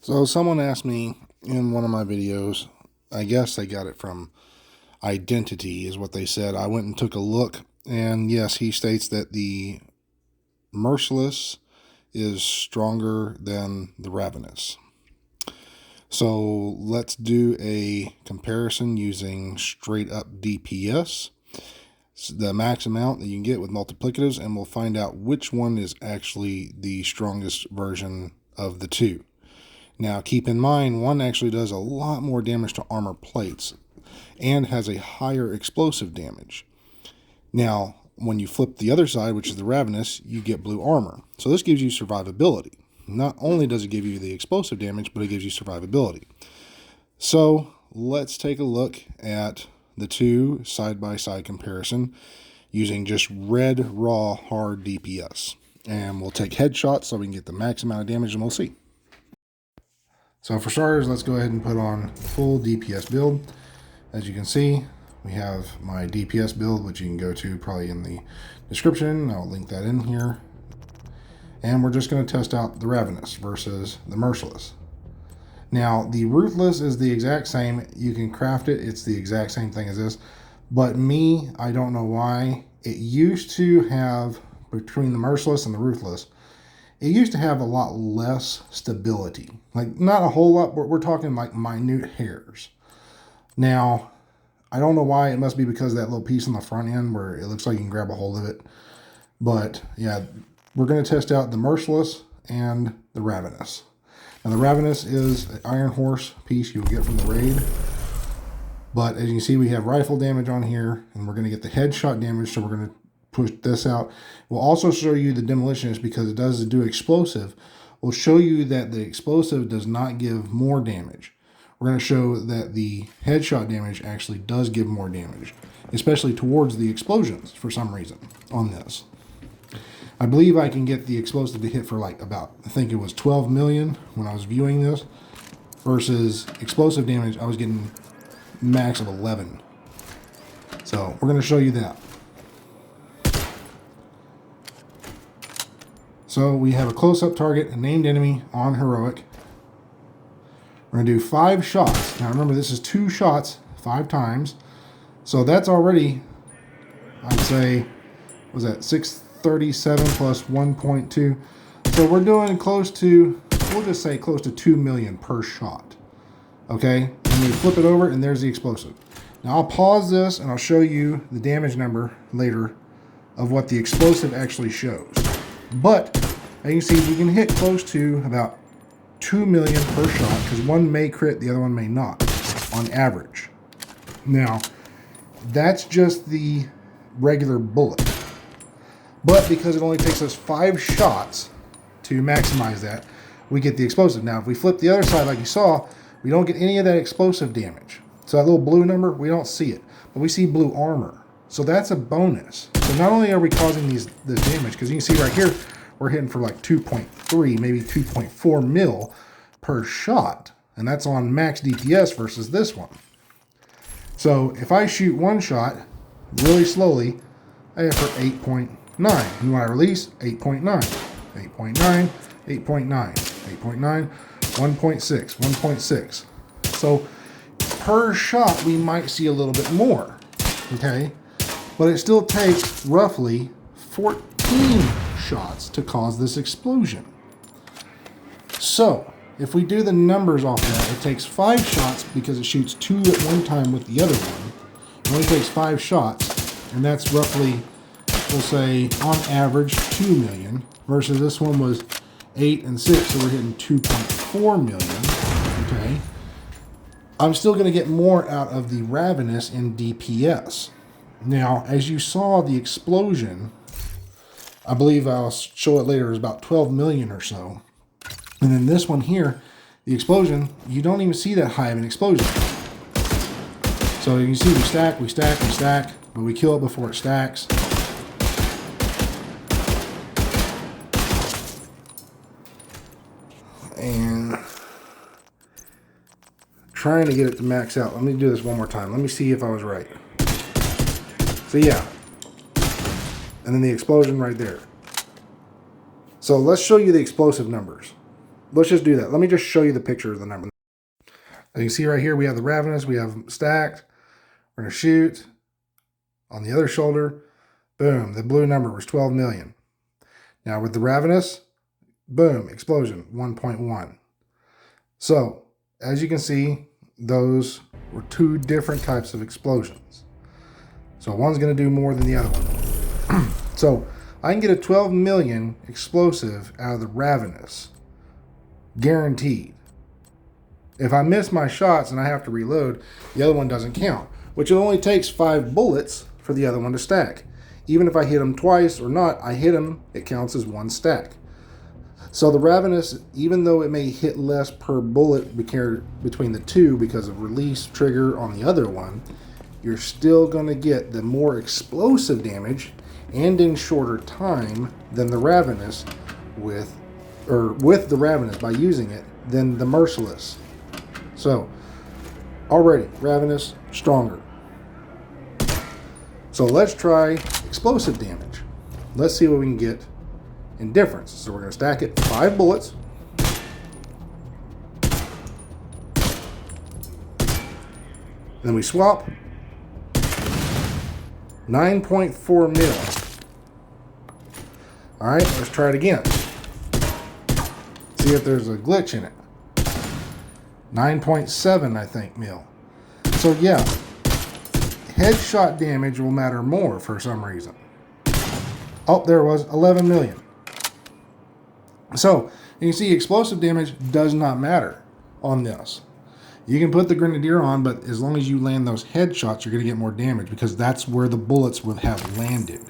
So someone asked me in one of my videos, I guess they got it from iDentity is what they said. I went and took a look, and yes, he states that the Merciless is stronger than the Ravenous. So let's do a comparison using straight up DPS, the max amount that you can get with multiplicatives, and we'll find out which one is actually the strongest version of the two. Now, keep in mind, one actually does a lot more damage to armor plates and has a higher explosive damage. Now, when you flip the other side, which is the Ravenous, you get blue armor. So this gives you survivability. Not only does it give you the explosive damage, but it gives you survivability. So let's take a look at the two side-by-side comparison using just red, raw, hard DPS. And we'll take headshots so we can get the max amount of damage, and we'll see. So for starters, let's go ahead and put on the full DPS build. As you can see, we have my DPS build, which you can go to probably in the description. I'll link that in here. And we're just going to test out the Ravenous versus the Merciless. Now, the Ruthless is the exact same. You can craft it. It's the exact same thing as this. But me, I don't know why. It used to have, between the Merciless and the Ruthless, it used to have a lot less stability. Like, not a whole lot, but we're talking like minute hairs. Now, I don't know why. It must be because of that little piece on the front end where it looks like you can grab a hold of it. But, yeah, we're going to test out the Merciless and the Ravenous. Now, the Ravenous is an Iron Horse piece you'll get from the raid. But, as you can see, we have rifle damage on here, and we're going to get the headshot damage, so we're going to push this out. We'll also show you the Demolitionist because it does do explosive. We'll show you that the explosive does not give more damage. We're going to show that the headshot damage actually does give more damage, especially towards the explosions for some reason on this. I believe I can get the explosive to hit for like about, I think it was 12 million when I was viewing this, versus explosive damage, I was getting max of 11. So we're going to show you that. So we have a close-up target, a named enemy on heroic. We're going to do 5 shots. Now remember, this is 2 shots 5 times. So that's already, I'd say, was that 637 plus 1.2. So we're doing close to, we'll just say close to 2 million per shot. Okay? And we flip it over and there's the explosive. Now I'll pause this and I'll show you the damage number later of what the explosive actually shows. But as you can see, we can hit close to about 2 million per shot because one may crit, the other one may not, on average. Now, that's just the regular bullet. But because it only takes us 5 shots to maximize that, we get the explosive. Now, if we flip the other side like you saw, we don't get any of that explosive damage. So that little blue number, we don't see it. But we see blue armor. So that's a bonus. So not only are we causing this damage, because you can see right here, we're hitting for like 2.3, maybe 2.4 mil per shot. And that's on max DPS versus this one. So if I shoot one shot really slowly, I hit for 8.9. And when I release, 8.9, 8.9, 8.9, 8.9, 1.6, 1.6. So per shot, we might see a little bit more. Okay? But it still takes roughly 14 shots to cause this explosion. So, if we do the numbers off that, it takes 5 shots because it shoots 2 at one time with the other one. It only takes 5 shots, and that's roughly, we'll say, on average, 2 million, versus this one was 8 and 6, so we're hitting 2.4 million, okay? I'm still going to get more out of the Ravenous in DPS. Now, as you saw, the explosion, I believe I'll show it later, is about 12 million or so. And then this one here, the explosion, you don't even see that high of an explosion. So you can see we stack, we stack, we stack, but we kill it before it stacks. And trying to get it to max out. Let me do this one more time. Let me see if I was right. So yeah, and then the explosion right there. So let's show you the explosive numbers. let's just do that. Let me just show you the picture of the number. As you can see right here, we have the Ravenous. We have stacked. We're going to shoot on the other shoulder. Boom. The blue number was 12 million. Now with the Ravenous, boom, explosion, 1.1. So as you can see, those were two different types of explosions. So one's going to do more than the other one. So I can get a 12 million explosive out of the Ravenous. Guaranteed. If I miss my shots and I have to reload, the other one doesn't count, which it only takes 5 bullets for the other one to stack. Even if I hit them twice or not, I hit them, it counts as 1 stack. So the Ravenous, even though it may hit less per bullet between the two because of release trigger on the other one, you're still going to get the more explosive damage and in shorter time than the Ravenous with the Ravenous by using it than the Merciless. So, already, Ravenous, stronger. So let's try explosive damage. Let's see what we can get in difference. So we're going to stack it 5 bullets. Then we swap. 9.4 mil. Alright, let's try it again. See if there's a glitch in it. 9.7, I think, mil. So yeah, headshot damage will matter more for some reason. Oh, there it was, 11 million. So, you can see explosive damage does not matter on this. You can put the Grenadier on, but as long as you land those headshots, you're going to get more damage because that's where the bullets would have landed.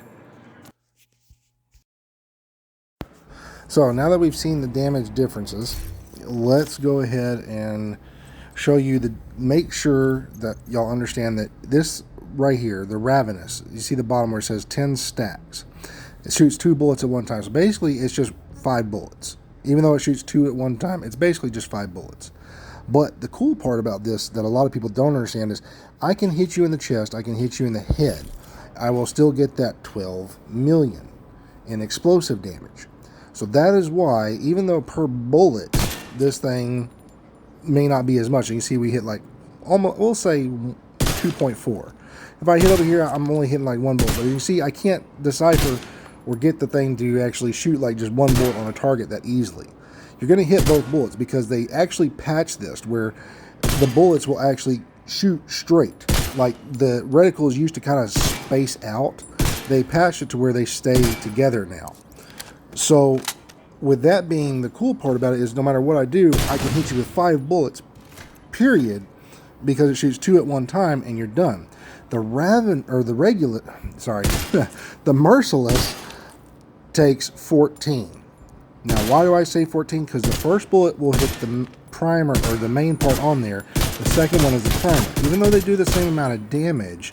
So now that we've seen the damage differences, let's go ahead and show you make sure that y'all understand that this right here, the Ravenous, you see the bottom where it says 10 stacks. It shoots 2 bullets at one time. So basically it's just 5 bullets. Even though it shoots 2 at one time, it's basically just 5 bullets. But the cool part about this that a lot of people don't understand is I can hit you in the chest, I can hit you in the head. I will still get that 12 million in explosive damage. So that is why, even though per bullet, this thing may not be as much. You can see we hit like, almost, we'll say 2.4. If I hit over here, I'm only hitting like 1 bullet. But you can see I can't decipher or get the thing to actually shoot like just 1 bullet on a target that easily. You're going to hit both bullets because they actually patch this where the bullets will actually shoot straight. Like the reticles used to kind of space out. They patched it to where they stay together now. So with that being the cool part about it is no matter what I do, I can hit you with 5 bullets, period, because it shoots 2 at one time and you're done. The the Merciless takes 14. Now, why do I say 14? Because the first bullet will hit the primer or the main part on there. The second one is the primer. Even though they do the same amount of damage,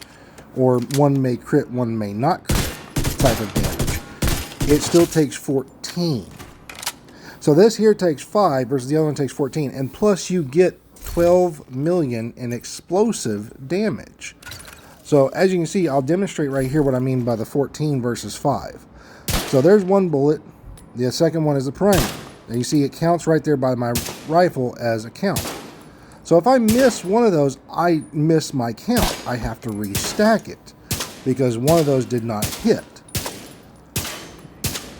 or one may crit, one may not crit type of damage, it still takes 14. So this here takes 5 versus the other one takes 14. And plus you get 12 million in explosive damage. So as you can see, I'll demonstrate right here what I mean by the 14 versus 5. So there's 1 bullet. The second one is the primer. And you see it counts right there by my rifle as a count. So if I miss one of those, I miss my count. I have to restack it because one of those did not hit.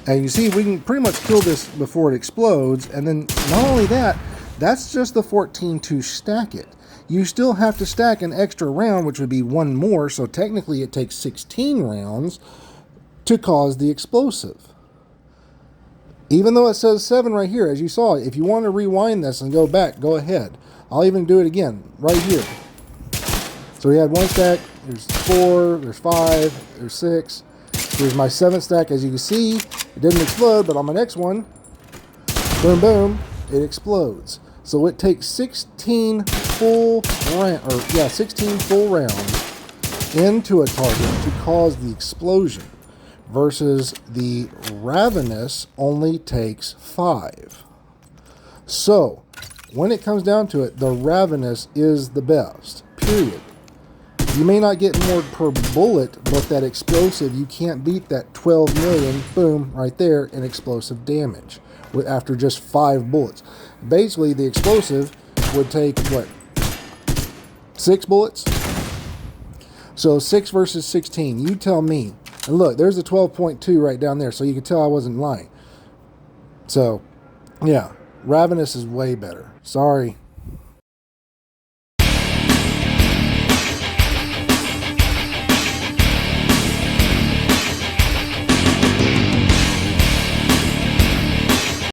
And you see we can pretty much kill this before it explodes. And then not only that, that's just the 14 to stack it. You still have to stack an extra round, which would be 1 more. So technically it takes 16 rounds to cause the explosive. Even though it says 7 right here, as you saw, if you want to rewind this and go back, go ahead. I'll even do it again, right here. So we had 1 stack, there's 4, there's 5, there's 6. Here's my 7th stack. As you can see, it didn't explode, but on my next one, boom, boom, it explodes. So it takes 16 full rounds into a target to cause the explosion. Versus the Ravenous only takes 5. So, when it comes down to it, the Ravenous is the best, period. You may not get more per bullet, but that explosive, you can't beat that 12 million, boom, right there, in explosive damage after just 5 bullets. Basically, the explosive would take, what, 6 bullets? So 6 versus 16, you tell me. And look, there's a 12.2 right down there, so you can tell I wasn't lying. So, yeah, Ravenous is way better. Sorry.